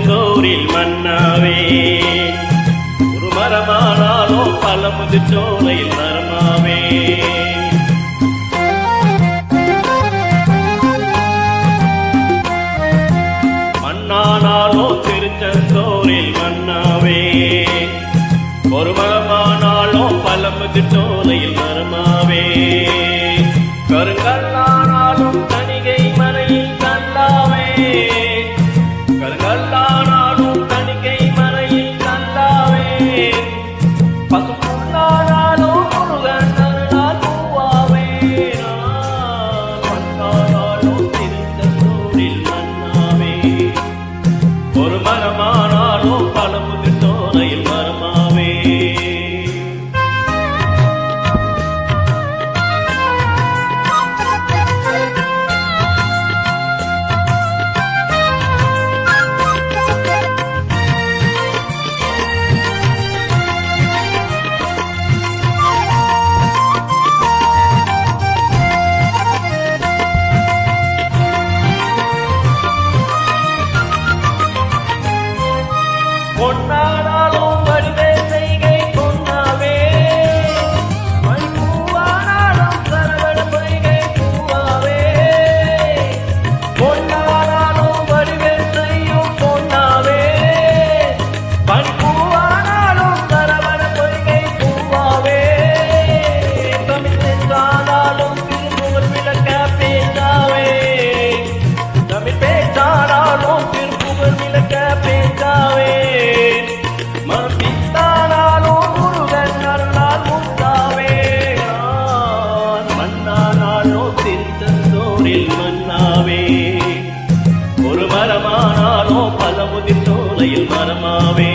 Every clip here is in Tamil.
திருச்செந்தூரில் மன்னாவே. ஒரு மரமானாலோ பழமுது சோலையில் மரமாவே. மண்ணானாலோ திருச்செந்தூரில் மன்னாவே. ஒரு மரமானாலோ பழமுது சோலையில் மரமாவே. கருங்கல்லானாலும் தணிகை மலையில் கல்லாவே. கருங்கல்லானாலும் தணிகை மலையில் கல்லாவே. பசுப்புள்ளானாலும் முருகன் அருளால் பூவாவே. மண்ணானாலும் திருச்செந்தூரில் மன்னாவே. ஒரு மரமானாலும் பழமுது சோலையில் மரமாவே. பொன்னானாலும் வடிவே செய்கை பொன்னாவே. மணிப்பூவானாலும் சரவண பொய்கை பூவாவே. பொன்னானாலும் வடிவே செய்யும் பொன்னாவே. மணிப்பூவானாலும் சரவண பொய்கை பூவாவே. தமிழ் பேச்சானாலும் திருப்புகழ் விளக்க பேச்சாவே. தமிழ் பேச்சானாலும் திருப்புகழ் விளக்க பேச்சாவே. மனப்பித்தானாலும் முருகன் அருளால் முத்தாவே. மண்ணானாலோ திருச்செந்தூரில் மன்னாவே. ஒரு மரமானாலோ பழமுதி சோலையில் மரமாவே.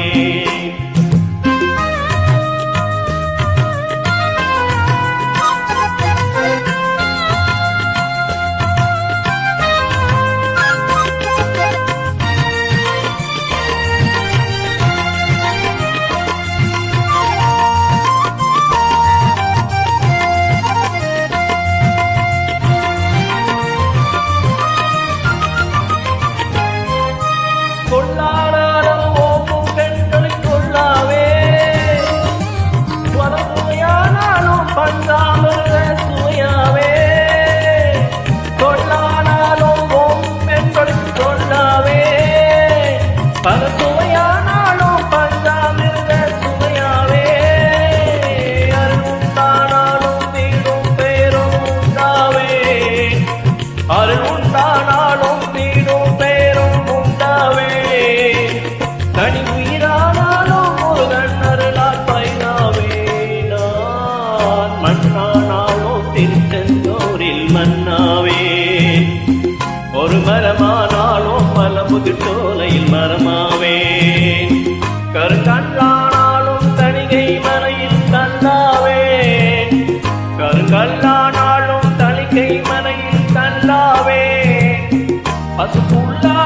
கொள்ளானாலும் ஓப்பும் பெண்களின் கொள்ளாவே. வளமுறையானாலும் பஞ்சாமிர்த சுவையாவே. கொள்ளானாலும் ஓப்பும் பெண்களின் கொள்ளாவே. பல சுவையானாலும் பஞ்சாமிர்த சுவையாவே. அருளுண்டானாலும் வீடும் பேரும் உண்டாவே. அருளுண்டானாலும் வீடும் பேரும் உண்டாவே. தனி உயிரானாலும் முருகன் அருளால் பயனாவே. நான் மண்ணானாலோ திருச்செந்தூரில் மன்னாவே. ஒரு மரமானாலோ பழமுது சோலையில் மரமாவே. கருங்கல்லானாலும் தணிகை மலையில் கல்லாவே. கருங்கல்லானாலும் தணிகை மலையில் கல்லாவே. பசுப்புள்ளா